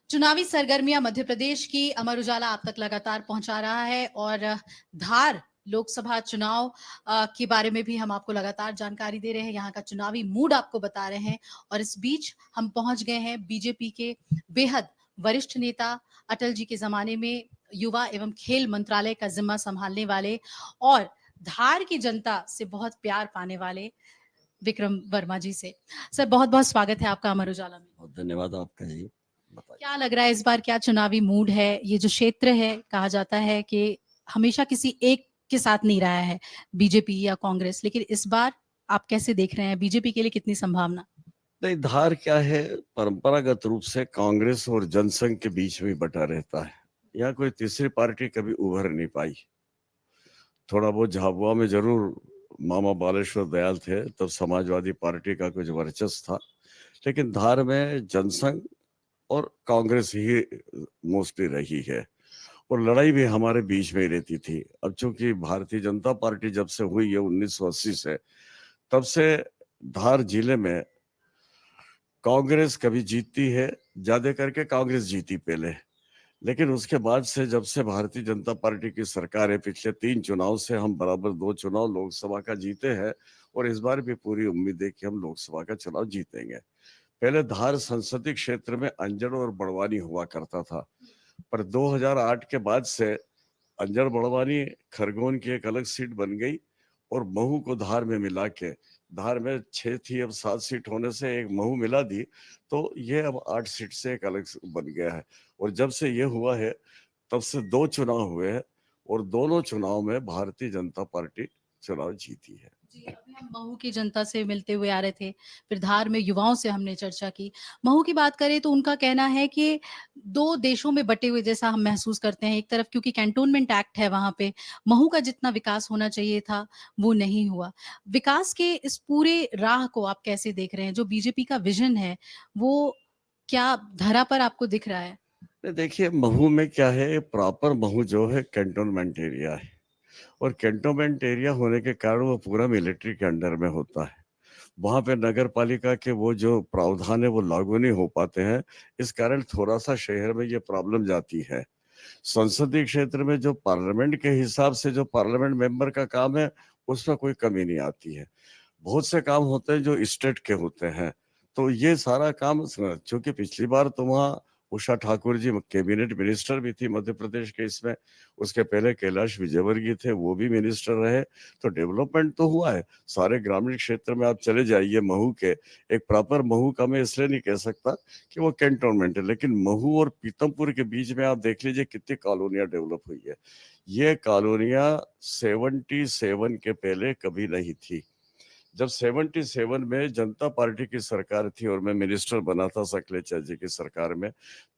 चुनावी सरगर्मियां मध्य प्रदेश की अमर उजाला आप तक लगातार पहुंचा रहा है और धार लोकसभा चुनाव के बारे में भी हम आपको लगातार जानकारी दे रहे हैं। यहाँ का चुनावी मूड आपको बता रहे हैं और इस बीच हम पहुंच गए हैं बीजेपी के बेहद वरिष्ठ नेता, अटल जी के जमाने में युवा एवं खेल मंत्रालय का जिम्मा संभालने वाले और धार की जनता से बहुत प्यार पाने वाले विक्रम वर्मा जी से। सर, बहुत बहुत स्वागत है आपका अमर उजाला में। बहुत धन्यवाद आपका जी। बताइए। क्या लग रहा है इस बार, क्या चुनावी मूड है? ये जो क्षेत्र है, कहा जाता है कि हमेशा किसी एक के साथ नहीं रहा है, बीजेपी या कांग्रेस, लेकिन इस बार आप कैसे देख रहे हैं? बीजेपी के लिए कितनी संभावना? नहीं, धार क्या है, परंपरागत रूप से कांग्रेस और जनसंघ के बीच में बटा रहता है। यहाँ कोई तीसरी पार्टी कभी उभर नहीं पाई। थोड़ा बहुत झाबुआ में जरूर मामा बालेश्वर दयाल थे, तब समाजवादी पार्टी का कुछ वर्चस्व था, लेकिन धार में जनसंघ और कांग्रेस ही मोस्टली रही है और लड़ाई भी हमारे बीच में ही रहती थी। अब चूंकि भारतीय जनता पार्टी जब से हुई है 1980 से, तब से धार जिले में कांग्रेस कभी जीतती है, ज्यादा करके कांग्रेस जीती पहले, लेकिन उसके बाद से जब से भारतीय जनता पार्टी की सरकार है, पिछले 3 चुनाव से हम बराबर 2 चुनाव लोकसभा का जीते हैं और इस बार भी पूरी उम्मीद है कि हम लोकसभा का चुनाव जीतेंगे। पहले धार संसदीय क्षेत्र में अंजड़ और बड़वानी हुआ करता था, पर 2008 के बाद से अंजड़ बड़वानी खरगोन की एक अलग सीट बन गई और महू को धार में मिला के, धार में 6 थी, अब 7 सीट होने से एक महू मिला दी, तो ये अब 8 सीट से एक अलग बन गया है। और जब से ये हुआ है तब से 2 चुनाव हुए हैं और दोनों चुनाव में भारतीय जनता पार्टी चुनाव जीती है। जी, अभी हम महू की जनता से मिलते हुए आ रहे थे, फिर धार में युवाओं से हमने चर्चा की। महू की बात करें तो उनका कहना है कि 2 देशों में बटे हुए जैसा हम महसूस करते हैं। एक तरफ क्योंकि कैंटोनमेंट एक्ट है वहाँ पे, महू का जितना विकास होना चाहिए था, वो नहीं हुआ। विकास के इस पूरे राह को आप कैसे देख रहे हैं? जो बीजेपी का विज़न है, वो क्या धरा पर आपको दिख रहा है? देखिए, महू में क्या है, प्रॉपर महू जो है कैंटोनमेंट एरिया है और कैंटोनमेंट एरिया होने के कारण वो पूरा मिलिट्री के अंडर में होता है। वहां पे नगर पालिका के वो जो प्रावधान है वो लागू नहीं हो पाते हैं, इस कारण थोड़ा सा शहर में ये प्रॉब्लम जाती है। संसदीय क्षेत्र में जो पार्लियामेंट के हिसाब से जो पार्लियामेंट मेंबर का काम है, उसमें कोई कमी नहीं आती है। बहुत से काम होते हैं जो स्टेट के होते हैं, तो ये सारा काम, चूंकि पिछली बार तो वहाँ उषा ठाकुर जी कैबिनेट मिनिस्टर भी थी मध्य प्रदेश के, इसमें उसके पहले कैलाश विजयवर्गीय थे, वो भी मिनिस्टर रहे, तो डेवलपमेंट तो हुआ है। सारे ग्रामीण क्षेत्र में आप चले जाइए महू के, एक प्रॉपर महू का मैं इसलिए नहीं कह सकता कि वो कैंटोनमेंट है, लेकिन महू और पीतमपुर के बीच में आप देख लीजिए कितनी कॉलोनियां डेवलप हुई है। ये कॉलोनियां 77 के पहले कभी नहीं थी। जब 77 में जनता पार्टी की सरकार थी और मैं मिनिस्टर बना था सकलेचा जी की सरकार में,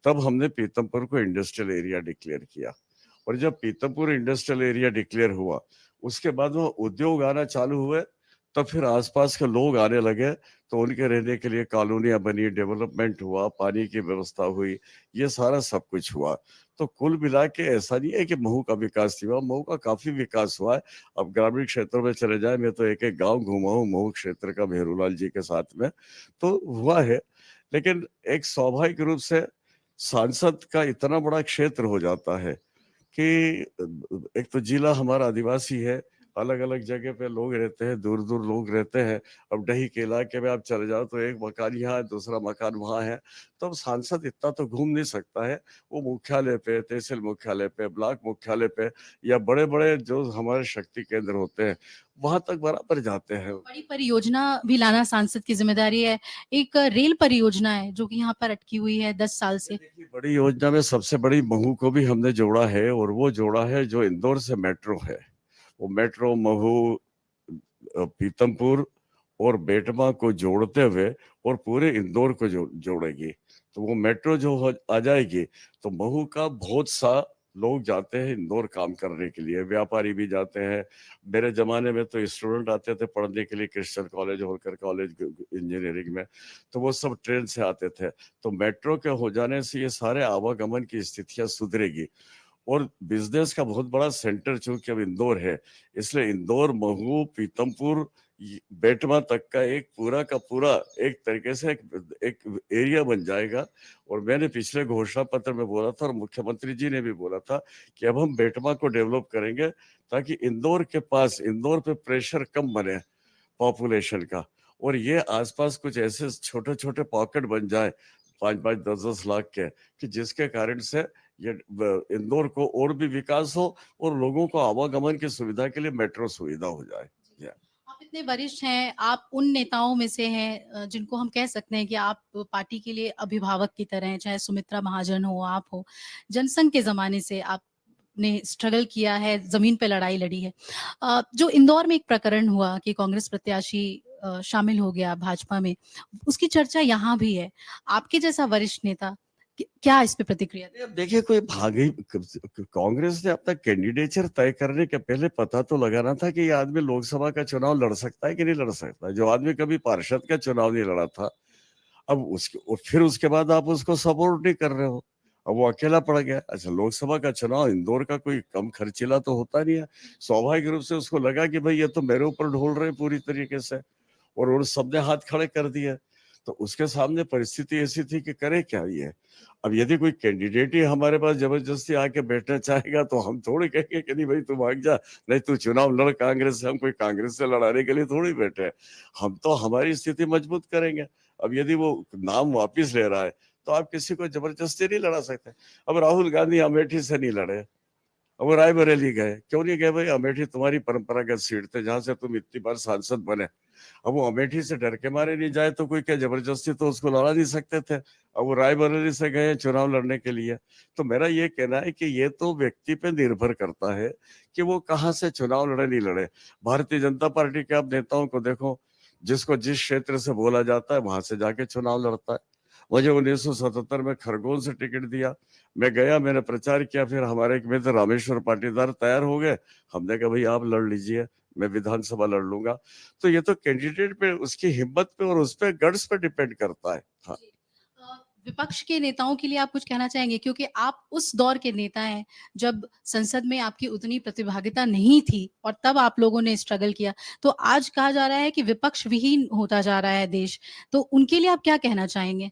तब हमने पीतमपुर को इंडस्ट्रियल एरिया डिक्लेयर किया और जब पीतमपुर इंडस्ट्रियल एरिया डिक्लेयर हुआ, उसके बाद वो उद्योग आना चालू हुए, तब फिर आसपास के लोग आने लगे, तो उनके रहने के लिए कॉलोनियां बनी, डेवलपमेंट हुआ, पानी की व्यवस्था हुई, ये सारा सब कुछ हुआ। तो कुल मिला के ऐसा नहीं है कि महू का विकास नहीं हुआ, महू का काफी विकास हुआ है। अब ग्रामीण क्षेत्रों में चले जाए, मैं तो एक एक गांव घूमा हूँ महू क्षेत्र का भेरूलाल जी के साथ में, तो हुआ है। लेकिन एक स्वाभाविक रूप से सांसद का इतना बड़ा क्षेत्र हो जाता है कि एक तो जिला हमारा आदिवासी है, अलग अलग जगह पे लोग रहते हैं, दूर दूर लोग रहते हैं। अब डही के इलाके में आप चले जाओ तो एक मकान यहाँ है, दूसरा मकान वहाँ है, तो अब सांसद इतना तो घूम नहीं सकता है। वो मुख्यालय पे, तहसील मुख्यालय पे, ब्लॉक मुख्यालय पे या बड़े बड़े जो हमारे शक्ति केंद्र होते हैं, वहां तक बराबर जाते हैं। बड़ी परियोजना भी लाना सांसद की जिम्मेदारी है। एक रेल परियोजना है जो कि यहाँ पर अटकी हुई है 10 साल से। देखिए, बड़ी योजना में सबसे बड़ी महू को भी हमने जोड़ा है और वो जोड़ा है जो इंदौर से मेट्रो है। वो मेट्रो महू, पीतमपुर और बेटमा को जोड़ते हुए और पूरे इंदौर को जोड़ेगी। तो वो मेट्रो जो आ जाएगी, तो महू का बहुत सा लोग जाते हैं इंदौर काम करने के लिए, व्यापारी भी जाते हैं। मेरे जमाने में तो स्टूडेंट आते थे पढ़ने के लिए Christian college, Holkar college engineering में, तो वो सब ट्रेन से आते थे। तो मेट्रो के हो जाने से ये सारे आवागमन की स्थितियां सुधरेगी और बिजनेस का बहुत बड़ा सेंटर चूंकि अब इंदौर है, इसलिए इंदौर, महू, पीतमपुर बेटमा तक का एक पूरा का पूरा एक तरीके से एक एरिया बन जाएगा। और मैंने पिछले घोषणा पत्र में बोला था और मुख्यमंत्री जी ने भी बोला था कि अब हम बेटमा को डेवलप करेंगे ताकि इंदौर के पास, इंदौर पे प्रेशर कम बने पॉपुलेशन का, और ये आसपास कुछ ऐसे छोटे छोटे पॉकेट बन जाए 5-5, 10-10 लाख के, कि जिसके कारण से ये इंदौर को और भी विकास हो और लोगों को आवागमन की सुविधा के लिए मेट्रो सुविधा हो जाए। आप इतने वरिष्ठ हैं, आप उन नेताओं में से हैं जिनको हम कह सकते हैं कि आप पार्टी के लिए अभिभावक की तरह हैं, चाहे सुमित्रा महाजन हो, आप हो। जनसंघ के ज़माने से आपने स्ट्रगल किया है, ज़मीन पे लड़ाई लड़ी है। जो इंदौर में एक प्रकरण हुआ कि कांग्रेस प्रत्याशी शामिल हो गया भाजपा में, उसकी चर्चा यहाँ भी है। आपके जैसा वरिष्ठ नेता क्या इस पे प्रतिक्रिया अब देखिए, कोई भागी कांग्रेस ने अपना कैंडिडेचर तय करने के पहले पता तो लगाना था कि ये आदमी लोकसभा का चुनाव लड़ सकता है कि नहीं लड़ सकता। जो आदमी कभी पार्षद का चुनाव नहीं लड़ा था, अब उसके और फिर उसके बाद आप उसको सपोर्ट नहीं कर रहे हो। अब वो अकेला पड़ गया। अच्छा, लोकसभा का चुनाव इंदौर का कोई कम खर्चीला तो होता नहीं है। स्वाभाविक रूप से उसको लगा कि भाई ये तो मेरे ऊपर ढोल रहे हैं पूरी तरीके से, और उन सबने हाथ खड़े कर दिए। तो उसके सामने परिस्थिति ऐसी थी कि करे क्या ये। अब यदि कोई कैंडिडेट ही हमारे पास जबरदस्ती आके बैठना चाहेगा तो हम थोड़ी कहेंगे कि नहीं भाई तू भाग जा, नहीं तू चुनाव लड़ कांग्रेस से। हम कोई कांग्रेस से लड़ाने के लिए थोड़ी बैठे हैं। हम तो हमारी स्थिति मजबूत करेंगे। अब यदि वो नाम वापिस ले रहा है तो आप किसी को जबरदस्ती नहीं लड़ा सकते। अब राहुल गांधी अमेठी से नहीं लड़े, अब वो रायबरेली गए। क्यों नहीं गए भाई? अमेठी तुम्हारी परंपरागत सीट थे जहां से तुम इतनी बार सांसद बने। अब वो अमेठी से डर के मारे नहीं जाए तो कोई क्या जबरदस्ती तो उसको लड़ा नहीं सकते थे। अब वो रायबरेली से गए चुनाव लड़ने के लिए। तो मेरा ये कहना है कि ये तो व्यक्ति पे निर्भर करता है कि वो कहाँ से चुनाव लड़े नहीं लड़े। भारतीय जनता पार्टी के आप नेताओं को देखो, जिसको जिस क्षेत्र से बोला जाता है वहां से जाके चुनाव लड़ता है। मुझे 1977 में खरगोन से टिकट दिया, मैं गया, मैंने प्रचार किया। फिर हमारे एक मित्र रामेश्वर पाटीदार तैयार हो गए। हमने कहा भाई आप लड़ लीजिए, मैं विधानसभा लड़ लूंगा। तो ये तो कैंडिडेट पे, उसकी हिम्मत पे और उस पे गट्स पे डिपेंड करता है। हाँ। विपक्ष के नेताओं के लिए आप कुछ कहना चाहेंगे, क्योंकि आप उस दौर के नेता हैं जब संसद में आपकी उतनी प्रतिभागिता नहीं थी और तब आप लोगों ने स्ट्रगल किया। तो आज कहा जा रहा है कि विपक्ष विहीन होता जा रहा है देश, तो उनके लिए आप क्या कहना चाहेंगे?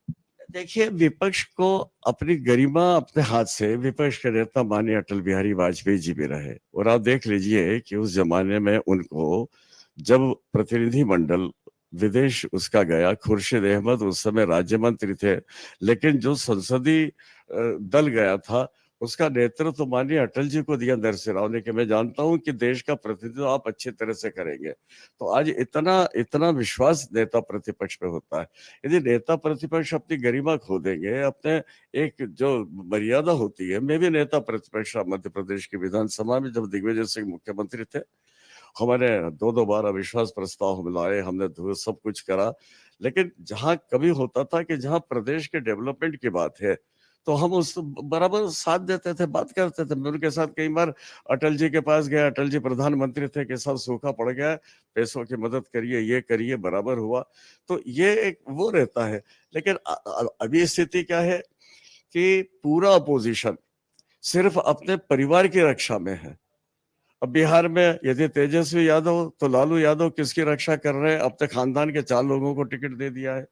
देखिए, विपक्ष को अपनी गरिमा अपने हाथ से, विपक्ष के नेता माननीय अटल बिहारी वाजपेयी जी भी रहे, और आप देख लीजिए कि उस जमाने में उनको जब प्रतिनिधि मंडल विदेश उसका गया, खुर्शीद अहमद उस समय राज्य मंत्री थे, लेकिन जो संसदीय दल गया था उसका नेतृत्व तो माननीय अटल जी को दिया नरसिंह राव ने कि मैं जानता हूं कि देश का प्रतिनिधित्व आप अच्छी तरह से करेंगे। तो आज इतना इतना विश्वास नेता प्रतिपक्ष पे होता है। यदि नेता प्रतिपक्ष अपनी गरिमा खो देंगे, अपने एक जो मर्यादा होती है। मैं भी नेता प्रतिपक्ष मध्य प्रदेश की विधानसभा में जब दिग्विजय सिंह मुख्यमंत्री थे, हमारे 2-2 बार अविश्वास प्रस्ताव हम लाए, हमने सब कुछ करा। लेकिन जहां कभी होता था कि जहां प्रदेश के डेवलपमेंट की बात है तो हम उस बराबर साथ देते थे, बात करते थे। मैं उनके साथ कई बार अटल जी के पास गया, अटल जी प्रधानमंत्री थे कि सब सूखा पड़ गया है, पैसों की मदद करिए, ये करिए, बराबर हुआ। तो ये एक वो रहता है। लेकिन अभी स्थिति क्या है कि पूरा अपोजिशन सिर्फ अपने परिवार की रक्षा में है। अब बिहार में यदि तेजस्वी यादव तो लालू यादव किसकी रक्षा कर रहे हैं? अपने खानदान के 4 लोगों को टिकट दे दिया है।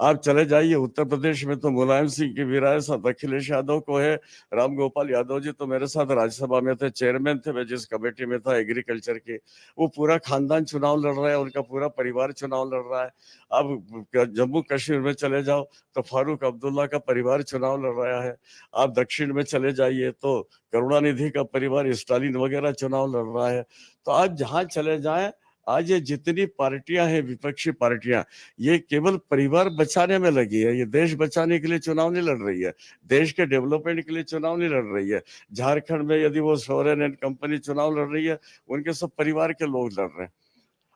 आप चले जाइए उत्तर प्रदेश में तो मुलायम सिंह की विरासत अखिलेश यादव को है। राम गोपाल यादव जी तो मेरे साथ राज्यसभा में थे, चेयरमैन थे, मैं जिस कमेटी में था एग्रीकल्चर की। वो पूरा खानदान चुनाव लड़ रहा है, उनका पूरा परिवार चुनाव लड़ रहा है। अब जम्मू कश्मीर में चले जाओ तो फारूक अब्दुल्ला का परिवार चुनाव लड़ रहा है। आप दक्षिण में चले जाइए तो करुणानिधि का परिवार, स्टालिन वगैरह चुनाव लड़ रहा है। तो आप जहां चले जाएं, आज ये जितनी पार्टियां हैं, विपक्षी पार्टियां, ये केवल परिवार बचाने में लगी है। ये देश बचाने के लिए चुनाव नहीं लड़ रही है, देश के डेवलपमेंट के लिए चुनाव नहीं लड़ रही है। झारखंड में यदि वो सोरेन एंड कंपनी चुनाव लड़ रही है, उनके सब परिवार के लोग लड़ रहे हैं।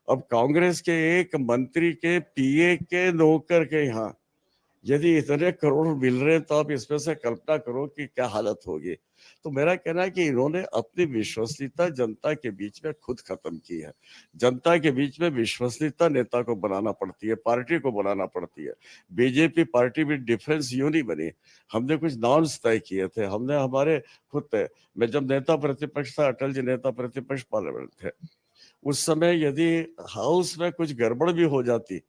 अब कांग्रेस के एक मंत्री के पीए के नौकर के यहाँ यदि इतने करोड़ मिल रहे हैं तो आप इसमें से कल्पना करो कि क्या हालत होगी। तो मेरा कहना है कि इन्होंने अपनी विश्वसनीयता जनता के बीच में खुद खत्म की है। जनता के बीच में विश्वसनीयता नेता को बनाना पड़ती है, पार्टी को बनाना पड़ती है। बीजेपी पार्टी में डिफरेंस यूं नहीं बनी। हमने कुछ नॉर्म्स तय किए थे, हमने हमारे खुद तय। मैं जब नेता प्रतिपक्ष था, अटल जी नेता प्रतिपक्ष पार्लियामेंट थे, उस समय यदि हाउस में कुछ गड़बड़ भी हो जाती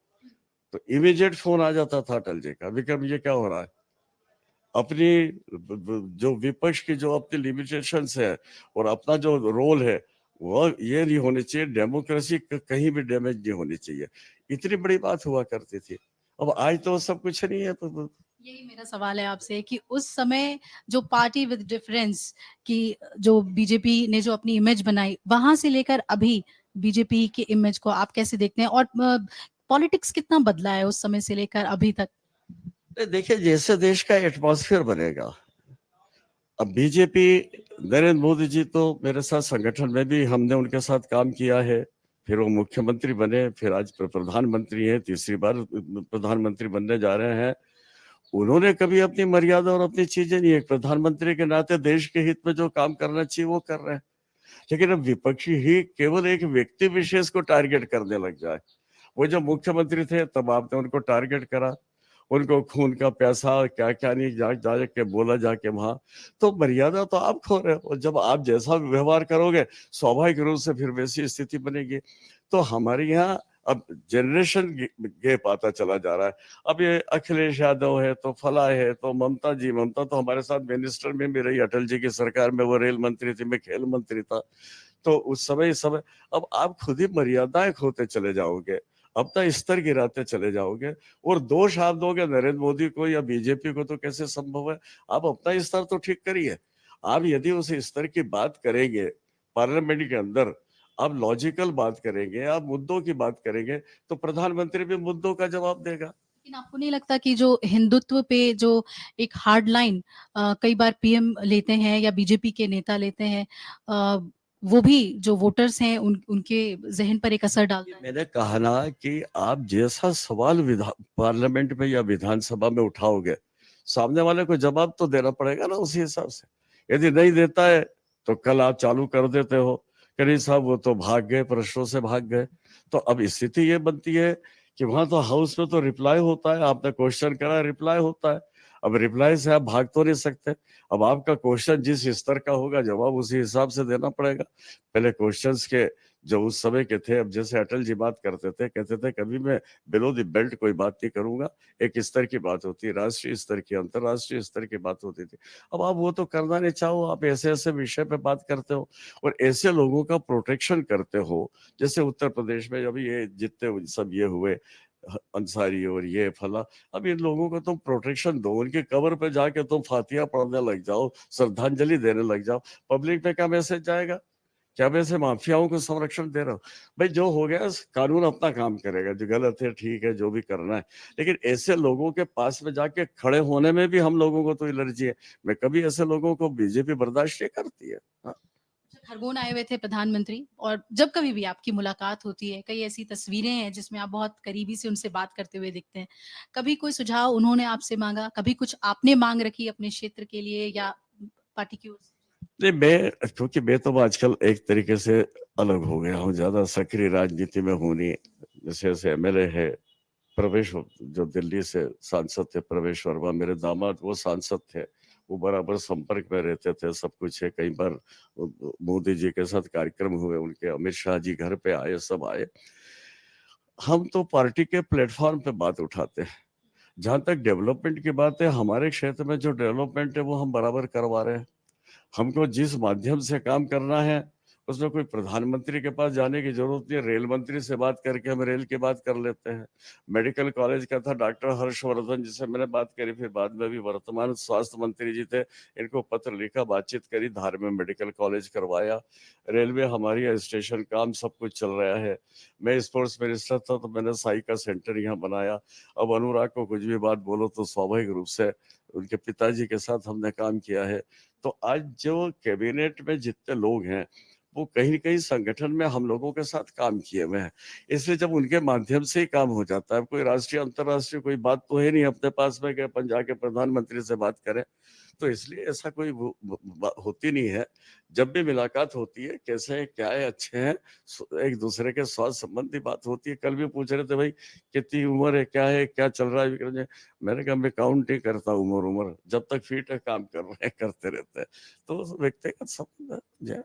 तो इमीडिएट फोन आ जाता था अटल जी का, विक्रम ये क्या हो रहा है। अपनी जो विपक्ष की जो अपनी लिमिटेशंस है और अपना जो रोल है वो ये नहीं होनी चाहिए, डेमोक्रेसी कहीं भी डैमेज नहीं होनी चाहिए। इतनी बड़ी बात हुआ करती थी। अब आज तो सब कुछ नहीं है। तो यही मेरा सवाल है आपसे कि उस समय जो पार्टी विद डिफरेंस की जो बीजेपी ने जो अपनी इमेज बनाई, वहां से लेकर अभी बीजेपी की इमेज को आप कैसे देखते हैं, और पॉलिटिक्स कितना बदला है उस समय से लेकर अभी तक? देखिए, जैसे देश का एटमॉस्फेयर बनेगा, अब बीजेपी, नरेंद्र मोदी जी तो मेरे साथ संगठन में भी हमने उनके साथ काम किया है, फिर वो मुख्यमंत्री बने, फिर आज प्रधानमंत्री हैं, तीसरी बार प्रधानमंत्री बनने जा रहे हैं। उन्होंने कभी अपनी मर्यादा और अपनी चीजें नहीं, एक प्रधानमंत्री के नाते देश के हित में जो काम करना चाहिए वो कर रहे हैं। लेकिन अब विपक्षी ही केवल एक व्यक्ति विशेष को टारगेट करने लग जाए। वो जब मुख्यमंत्री थे तब आपने उनको टारगेट करा, उनको खून का प्यासा क्या क्या नहीं जाके बोला जाके वहां। तो मर्यादा तो आप खो रहे हो, जब आप जैसा व्यवहार करोगे स्वाभाविक रूप से फिर वैसी स्थिति बनेगी। तो हमारे यहाँ अब जनरेशन गैप आता चला जा रहा है। अब ये अखिलेश यादव है तो फला है तो ममता जी, ममता तो हमारे साथ मिनिस्टर में भी रही, अटल जी की सरकार में वो रेल मंत्री थी, मैं खेल मंत्री था। तो उस समय इस समय अब आप खुद ही मर्यादाएं खोते चले जाओगे, अपना स्तर गिराते चले जाओगे, और दोष आप दोगे नरेंद्र मोदी को या बीजेपी को तो कैसे संभव है। आप अपना स्तर तो ठीक करिए। आप यदि उस स्तर की बात करेंगे पार्लियामेंट के अंदर, आप लॉजिकल बात करेंगे, आप मुद्दों की बात करेंगे, तो प्रधानमंत्री भी मुद्दों का जवाब देगा। लेकिन आपको नहीं लगता कि जो हिंदुत्व पे जो एक हार्ड लाइन कई बार पीएम लेते हैं या बीजेपी के नेता लेते हैं, वो भी जो वोटर्स हैं उनके जहन पर एक असर डालता है? मैंने कहा ना कि आप जैसा सवाल विधान पार्लियामेंट में या विधानसभा में उठाओगे, सामने वाले को जवाब तो देना पड़ेगा ना उसी हिसाब से। यदि नहीं देता है तो कल आप चालू कर देते हो कि नहीं साहब वो तो भाग गए, प्रश्नों से भाग गए। तो अब स्थिति ये बनती है कि वहां तो हाउस में तो रिप्लाई होता है, आपने क्वेश्चन करा रिप्लाई होता है। अब रिप्लाई से आप भाग तो नहीं सकते। अब आपका क्वेश्चन जिस स्तर का होगा जवाब उसी हिसाब से देना पड़ेगा। पहले क्वेश्चंस के जो उस समय के थे, अब जैसे अटल जी बात करते थे, कहते थे कभी मैं बिलो द बेल्ट कोई बात नहीं करूंगा, एक स्तर की बात होती है, राष्ट्रीय स्तर की, अंतरराष्ट्रीय स्तर की बात होती थी। अब आप वो तो करना नहीं चाहो, आप ऐसे ऐसे विषय पे बात करते हो और ऐसे लोगों का प्रोटेक्शन करते हो। जैसे उत्तर प्रदेश में अभी ये जितने सब ये हुए अंसारी और ये फला, अब इन लोगों को तुम प्रोटेक्शन दो, उनके कवर पे जाके तुम फातिया पढ़ने लग जाओ, श्रद्धांजलि देने लग जाओ, पब्लिक पे क्या मैसेज जाएगा। क्या मैं ऐसे माफियाओं को संरक्षण दे रहा हूँ? भाई जो हो गया कानून अपना काम करेगा, जो गलत है ठीक है, जो भी करना है। लेकिन ऐसे लोगों के पास में जाके खड़े होने में भी हम लोगों को तो एलर्जी है। मैं कभी ऐसे लोगों को बीजेपी बर्दाश्त नहीं करती है। हाँ। खरगोन आए हुए थे प्रधानमंत्री, और जब कभी भी आपकी मुलाकात होती है, कई ऐसी तस्वीरें हैं जिसमें आप बहुत करीबी से उनसे बात करते हुए दिखते हैं। कभी कोई सुझाव उन्होंने आपसे मांगा, कभी कुछ आपने मांग रखी अपने क्षेत्र के लिए या पार्टी की ओर से? नहीं, मैं क्योंकि मैं तो आजकल एक तरीके से अलग हो गया हूँ, ज्यादा सक्रिय राजनीति में हूँ नहीं। जैसे जैसे एमएलए है प्रवेश, जो दिल्ली से सांसद थे प्रवेश वर्मा, मेरे दामाद वो सांसद थे, वो बराबर संपर्क में रहते थे, सब कुछ है। कई बार मोदी जी के साथ कार्यक्रम हुए उनके, अमित शाह जी घर पे आए, सब आए। हम तो पार्टी के प्लेटफॉर्म पे बात उठाते हैं। जहां तक डेवलपमेंट की बात है, हमारे क्षेत्र में जो डेवलपमेंट है वो हम बराबर करवा रहे हैं। हमको जिस माध्यम से काम करना है उसमें कोई प्रधानमंत्री के पास जाने की जरूरत नहीं है। रेल मंत्री से बात करके हम रेल की बात कर लेते हैं। मेडिकल कॉलेज का था डॉक्टर हर्षवर्धन जिससे मैंने बात करी, फिर बाद में भी वर्तमान स्वास्थ्य मंत्री जी थे, इनको पत्र लिखा, बातचीत करी, धार में मेडिकल कॉलेज करवाया। रेलवे हमारी स्टेशन काम सब कुछ चल रहा है। मैं स्पोर्ट्स मिनिस्टर था तो मैंने साई का सेंटर यहाँ बनाया। अब अनुराग को कुछ भी बात बोलो तो स्वाभाविक रूप से उनके पिताजी के साथ हमने काम किया है। तो आज जो कैबिनेट में जितने लोग हैं वो कहीं न कहीं संगठन में हम लोगों के साथ काम किए हुए हैं। इसलिए जब उनके माध्यम से ही काम हो जाता है, कोई राष्ट्रीय अंतर्राष्ट्रीय कोई बात तो है नहीं अपने पास में कि अपन जाके प्रधानमंत्री से बात करें। तो इसलिए ऐसा कोई होती नहीं है। जब भी मुलाकात होती है, कैसे हैं, क्या है, अच्छे हैं, एक दूसरे के स्वास्थ्य संबंधी बात होती है। कल भी पूछ रहे थे भाई कितनी उम्र है, क्या चल रहा है विक्रम जी। मैंने कहा मैं काउंट नहीं करता उम्र, जब तक फिट है काम कर रहे हैं, करते रहते हैं। तो व्यक्तिगत संबंध है।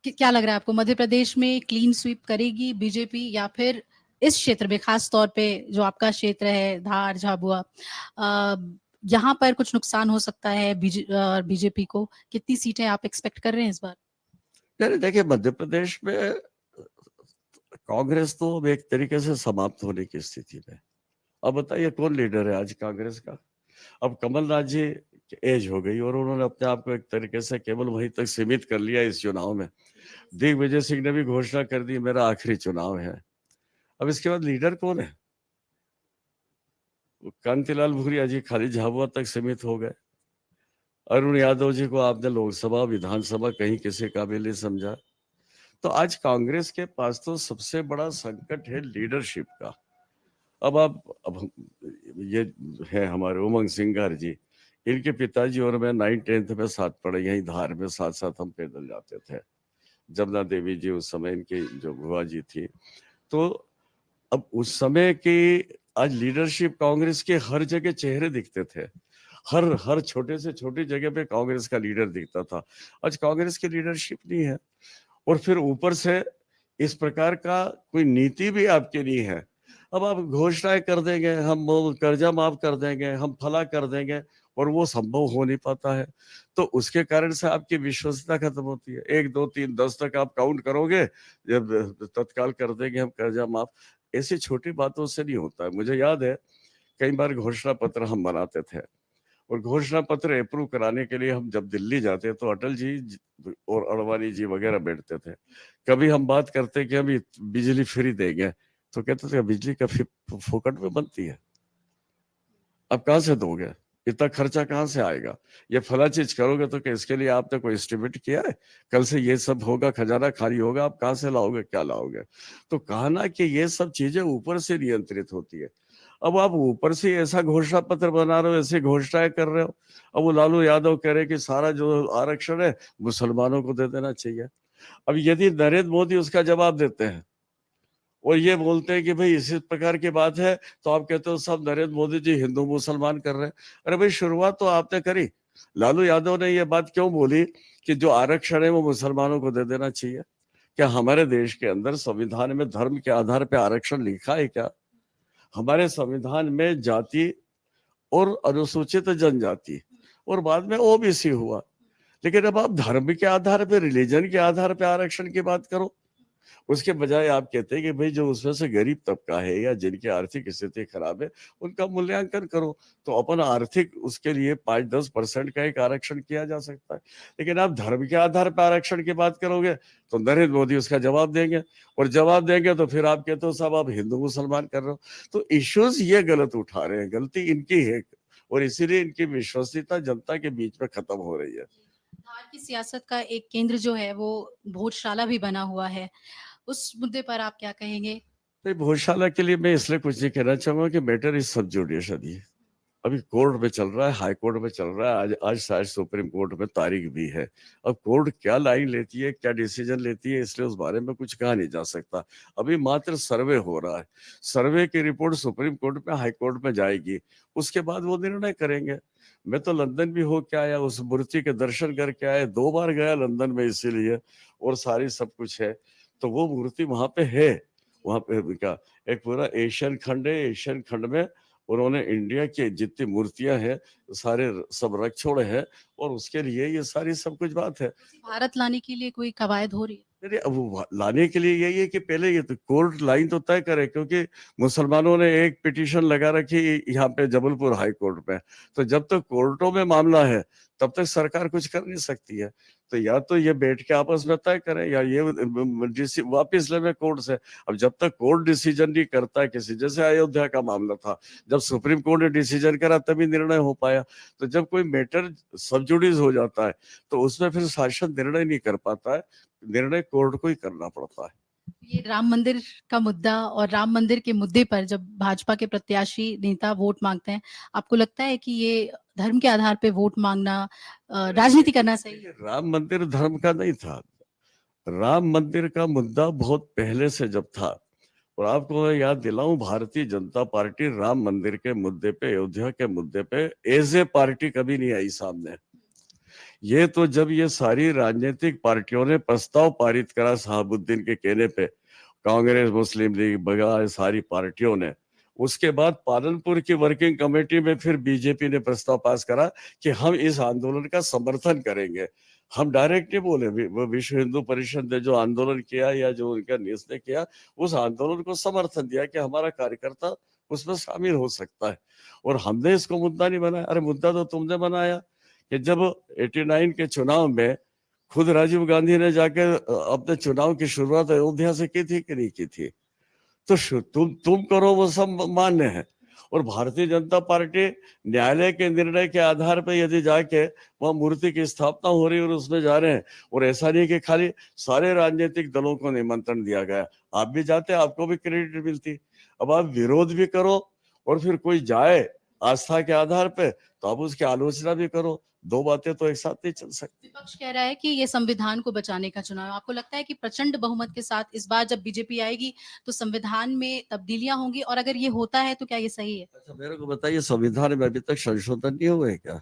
जी। क्या लग रहा है आपको, मध्य प्रदेश में क्लीन स्वीप करेगी बीजेपी, या फिर इस क्षेत्र में खास तौर पे जो आपका क्षेत्र है धार झाबुआ, यहाँ पर कुछ नुकसान हो सकता है बीजेपी को? कितनी सीटें आप एक्सपेक्ट कर रहे हैं इस बार? नहीं, देखिए मध्य प्रदेश में कांग्रेस तो अब एक तरीके से समाप्त होने की स्थिति में। अब बताइए कौन लीडर है आज कांग्रेस का? अब कमलनाथ जी की एज हो गई और उन्होंने अपने आप को एक तरीके से केवल वहीं तक सीमित कर लिया इस चुनाव में। दिग्विजय सिंह ने भी घोषणा कर दी मेरा आखिरी चुनाव है। अब इसके बाद लीडर कौन है? कांतिलाल भूरिया जी खाली झाबुआ तक सीमित हो गए। अरुण यादव जी को आपने लोकसभा विधानसभा कहीं किसी काबिल नहीं समझा। तो आज कांग्रेस के पास तो सबसे बड़ा संकट है लीडरशिप का। अब ये है हमारे उमंग सिंगार जी, इनके पिताजी और मैं 9th-10th में साथ पढ़े, यहीं धार में साथ साथ हम पैदल जाते थे। जमुना देवी जी उस समय इनकी जो बुआ जी थी। तो अब उस समय की आज लीडरशिप कांग्रेस के हर जगह चेहरे दिखते थे। हर छोटे से छोटी जगह पे कांग्रेस का लीडर दिखता था। आज कांग्रेस की लीडरशिप नहीं है और फिर ऊपर से इस प्रकार का कोई नीति भी आपके नहीं है। अब आप घोषणाएं कर देंगे, हम वो कर्जा माफ कर देंगे, हम फला कर देंगे, और वो संभव हो नहीं पाता है। तो उसके कारण से आपकी विश्वसनीयता खत्म होती है। 1 2 3 10 तक आप काउंट करोगे, जब तत्काल कर देंगे हम कर्जा माफ। ऐसी छोटी बातों से नहीं होता है। मुझे याद है कई बार घोषणा पत्र हम बनाते थे और घोषणा पत्र अप्रूव कराने के लिए हम जब दिल्ली जाते तो अटल जी और अडवाणी जी वगैरह बैठते थे। कभी हम बात करते कि हम बिजली फ्री देंगे, तो कहते थे बिजली का फोकट में बनती है, अब कहाँ से दोगे, इतना खर्चा कहाँ से आएगा, ये फला चीज करोगे तो क्या इसके लिए आपने कोई एस्टिमेट किया है? कल से ये सब होगा, खजाना खाली होगा, आप कहाँ से लाओगे, क्या लाओगे? तो कहा ना कि ये सब चीजें ऊपर से नियंत्रित होती है। अब आप ऊपर से ऐसा घोषणा पत्र बना रहे हो, ऐसी घोषणाएं कर रहे हो। अब वो लालू यादव कह रहे कि सारा जो आरक्षण है मुसलमानों को दे देना चाहिए। अब यदि नरेंद्र मोदी उसका जवाब देते हैं और ये बोलते हैं कि भाई इसी प्रकार की बात है, तो आप कहते हो सब नरेंद्र मोदी जी हिंदू मुसलमान कर रहे हैं। अरे भाई शुरुआत तो आपने करी। लालू यादव ने ये बात क्यों बोली कि जो आरक्षण है वो मुसलमानों को दे देना चाहिए? क्या हमारे देश के अंदर संविधान में धर्म के आधार पर आरक्षण लिखा है क्या? हमारे संविधान में जाति और अनुसूचित जनजाति और बाद में ओबीसी हुआ। लेकिन अब आप धर्म के आधार पे, रिलीजन के आधार पे आरक्षण की बात करो। उसके बजाय आप कहते हैं कि भाई जो उसमें से गरीब तबका है या जिनकी आर्थिक स्थिति खराब है उनका मूल्यांकन करो। तो अपन आर्थिक उसके लिए 5-10% का एक आरक्षण किया जा सकता है। लेकिन आप धर्म के आधार पर आरक्षण की बात करोगे तो नरेंद्र मोदी उसका जवाब देंगे, और जवाब देंगे तो फिर आप कहते हो साहब आप हिंदू मुसलमान कर रहे हो। तो इश्यूज ये गलत उठा रहे हैं, गलती इनकी है, और इसीलिए इनकी विश्वसनीयता जनता के बीच में खत्म हो रही है। धार की सियासत का एक केंद्र जो है वो भोजशाला भी बना हुआ है, उस मुद्दे पर आप क्या कहेंगे? नहीं, भोजशाला के लिए मैं इसलिए कुछ नहीं कहना चाहूंगा कि मैटर इज सब जुडिशियल ही अभी कोर्ट में चल रहा है, हाई कोर्ट में चल रहा है। आज आज शायद सुप्रीम कोर्ट में तारीख भी है। अब कोर्ट क्या लाइन लेती है, क्या डिसीजन लेती है, इसलिए उस बारे में कुछ कहा नहीं जा सकता। अभी मात्र सर्वे हो रहा है। सर्वे की रिपोर्ट सुप्रीम कोर्ट में, हाई कोर्ट में जाएगी, उसके बाद वो निर्णय करेंगे। मैं तो लंदन भी होके आया, उस मूर्ति के दर्शन करके आया, 2 बार गया लंदन में इसीलिए, और सारी सब कुछ है। तो वो मूर्ति वहां पे है। वहां पे क्या एक पूरा एशियन खंड है, एशियन खंड में उन्होंने इंडिया की जितनी मूर्तियां हैं सारे सब रख छोड़े हैं, और उसके लिए ये सारी सब कुछ बात है। भारत लाने के लिए कोई कवायद हो रही है? अरे अब वो लाने के लिए यही है कि पहले ये तो कोर्ट लाइन तो तय करे, क्योंकि मुसलमानों ने एक पिटीशन लगा रखी यहाँ पे जबलपुर हाई कोर्ट में। तो जब तक कोर्टों में मामला है तब तक सरकार कुछ कर नहीं सकती है। तो या तो ये बैठ के आपस में तय करें या ये वापिस ले कोर्ट से। अब जब तक कोर्ट डिसीजन नहीं करता है किसी, जैसे अयोध्या का मामला था, जब सुप्रीम कोर्ट ने डिसीजन करा तभी निर्णय हो पाया। तो जब कोई मैटर सब जुडिस हो जाता है तो उसमें फिर शासन निर्णय नहीं कर पाता है, निर्णय कोर्ट को ही करना पड़ता है। ये राम मंदिर का मुद्दा और राम मंदिर के मुद्दे पर जब भाजपा के प्रत्याशी नेता वोट मांगते हैं, आपको लगता है कि ये धर्म के आधार पे वोट मांगना, राजनीति करना सही है? राम मंदिर धर्म का नहीं था। राम मंदिर का मुद्दा बहुत पहले से जब था, और आपको मैं याद दिलाऊं, भारतीय जनता पार्टी राम मंदिर के मुद्दे पे, अयोध्या के मुद्दे पे एज ए पार्टी कभी नहीं आई सामने। ये तो जब ये सारी राजनीतिक पार्टियों ने प्रस्ताव पारित करा शहाबुद्दीन के कहने पे, कांग्रेस, मुस्लिम लीग बगैर सारी पार्टियों ने, उसके बाद पालनपुर की वर्किंग कमेटी में फिर बीजेपी ने प्रस्ताव पास करा कि हम इस आंदोलन का समर्थन करेंगे। हम डायरेक्ट नहीं बोले, वो विश्व हिंदू परिषद ने जो आंदोलन किया या जो उनका नीस ने किया, उस आंदोलन को समर्थन दिया कि हमारा कार्यकर्ता उसमें शामिल हो सकता है। और हमने इसको मुद्दा नहीं बनाया। अरे मुद्दा तो तुमने बनाया कि जब 89 के चुनाव में खुद राजीव गांधी ने जाके अपने चुनाव की शुरुआत अयोध्या से की थी कि नहीं की थी? तो तुम करो, वो सब मान्य है। और भारतीय जनता पार्टी न्यायालय के निर्णय के आधार पर यदि जाके वहां मूर्ति की स्थापना हो रही है और उसमें जा रहे हैं, और ऐसा नहीं कि खाली सारे राजनीतिक दलों को निमंत्रण दिया गया, आप भी जाते, आपको भी क्रेडिट मिलती। अब आप विरोध भी करो और फिर कोई जाए आस्था के आधार पे, तो आप उसकी आलोचना भी करो। दो बातें तो एक साथ नहीं चल सकती। विपक्ष कह रहा है कि ये संविधान को बचाने का चुनाव है। आपको लगता है कि प्रचंड बहुमत के साथ इस बार जब बीजेपी आएगी तो संविधान में तब्दीलियां होंगी, और अगर ये होता है तो क्या ये सही है? अच्छा मेरे को बताइए, संविधान में अभी तक संशोधन नहीं हुए क्या?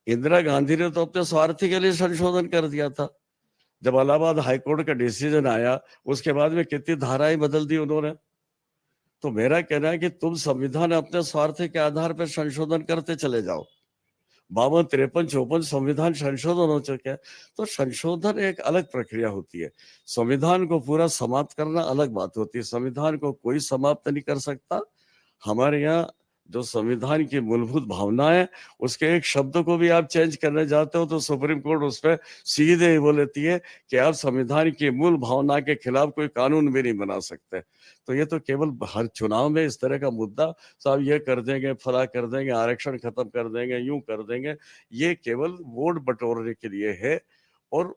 इंदिरा गांधी ने तो अपने स्वार्थ के लिए संशोधन कर दिया था। जब इलाहाबाद हाईकोर्ट का डिसीजन आया, उसके बाद में कितनी धाराएं बदल दी उन्होंने। तो मेरा कहना है कि तुम संविधान अपने स्वार्थ के आधार पर संशोधन करते चले जाओ। 52, 53, 54 संविधान संशोधन हो चुके हैं। तो संशोधन एक अलग प्रक्रिया होती है। संविधान को पूरा समाप्त करना अलग बात होती है। संविधान को कोई समाप्त नहीं कर सकता। हमारे यहाँ जो संविधान की मूलभूत भावना है, उसके एक शब्द को भी आप चेंज करने जाते हो तो सुप्रीम कोर्ट उस पर सीधे ही बोल देती है कि आप संविधान की मूल भावना के खिलाफ कोई कानून भी नहीं बना सकते। तो ये तो केवल हर चुनाव में इस तरह का मुद्दा, साहब ये कर देंगे, फला कर देंगे, आरक्षण खत्म कर देंगे, यूं कर देंगे, ये केवल वोट बटोरने के लिए है और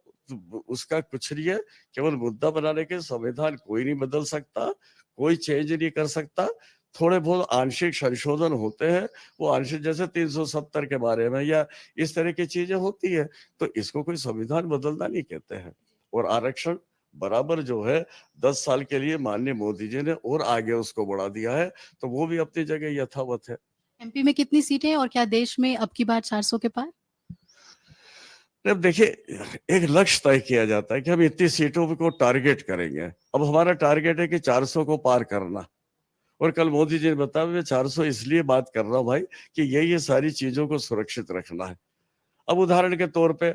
उसका कुछ नहीं है। केवल मुद्दा बनाने के संविधान कोई नहीं बदल सकता, कोई चेंज नहीं कर सकता। थोड़े बहुत आंशिक संशोधन होते हैं, वो आंशिक जैसे 370 के बारे में या इस तरह की चीजें होती है, तो इसको कोई संविधान बदलना नहीं कहते हैं। और आरक्षण बराबर जो है 10 साल के लिए माननीय मोदी जी ने और आगे उसको बढ़ा दिया है, तो वो भी अपनी जगह यथावत है। एमपी में कितनी सीटें हैं और क्या देश में अब की बार 400 के पार? अब देखिए, एक लक्ष्य तय किया जाता है कि हम इतनी सीटों को टारगेट करेंगे। अब हमारा टारगेट है कि 400 को पार करना। और कल मोदी जी ने बताया, मैं 400 इसलिए बात कर रहा हूं भाई कि ये सारी चीजों को सुरक्षित रखना है। अब उदाहरण के तौर पे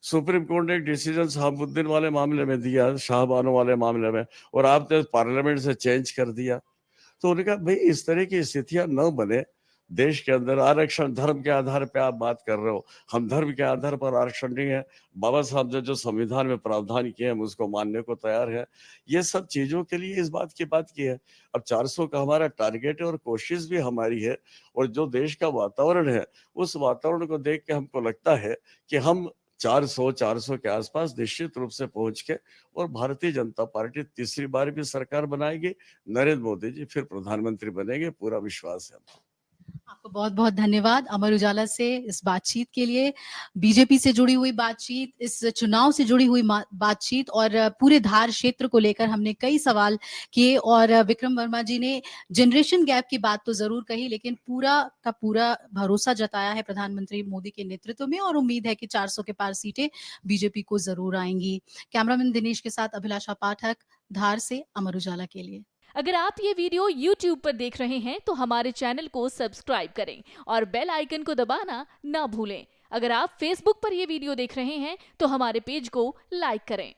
सुप्रीम कोर्ट ने एक डिसीजन शहाबुद्दीन वाले मामले में दिया, शाहबानो वाले मामले में, और आपने पार्लियामेंट से चेंज कर दिया। तो उन्होंने कहा भाई इस तरह की स्थितियां न बने। देश के अंदर आरक्षण धर्म के आधार पे आप बात कर रहे हो, हम धर्म के आधार पर आरक्षण नहीं है। बाबा साहब ने जो संविधान में प्रावधान किए हम उसको मानने को तैयार है। ये सब चीजों के लिए इस बात की है। अब 400 का हमारा टारगेट है और कोशिश भी हमारी है। और जो देश का वातावरण है, उस वातावरण को देख के हमको लगता है कि हम 400 के आसपास निश्चित रूप से पहुंच के, और भारतीय जनता पार्टी तीसरी बार भी सरकार बनाएगी, नरेंद्र मोदी जी फिर प्रधानमंत्री बनेंगे, पूरा विश्वास है हमको। आपको बहुत-बहुत धन्यवाद अमर उजाला से इस बातचीत के लिए। बीजेपी से जुड़ी हुई बातचीत, इस चुनाव से जुड़ी हुई बातचीत और पूरे धार क्षेत्र को लेकर हमने कई सवाल किए, और विक्रम वर्मा जी ने जनरेशन गैप की बात तो ज़रूर कही, लेकिन पूरा का पूरा भरोसा जताया है प्रधानमंत्री मोदी के नेतृत्व में, और उम्मीद है कि 400 के पार सीटें बीजेपी को ज़रूर आएँगी। कैमरामैन दिनेश के साथ अभिलाषा पाठक, धार से अमर उजाला के लिए। अगर आप ये वीडियो YouTube पर देख रहे हैं तो हमारे चैनल को सब्सक्राइब करें और बेल आइकन को दबाना ना भूलें। अगर आप Facebook पर ये वीडियो देख रहे हैं तो हमारे पेज को लाइक करें।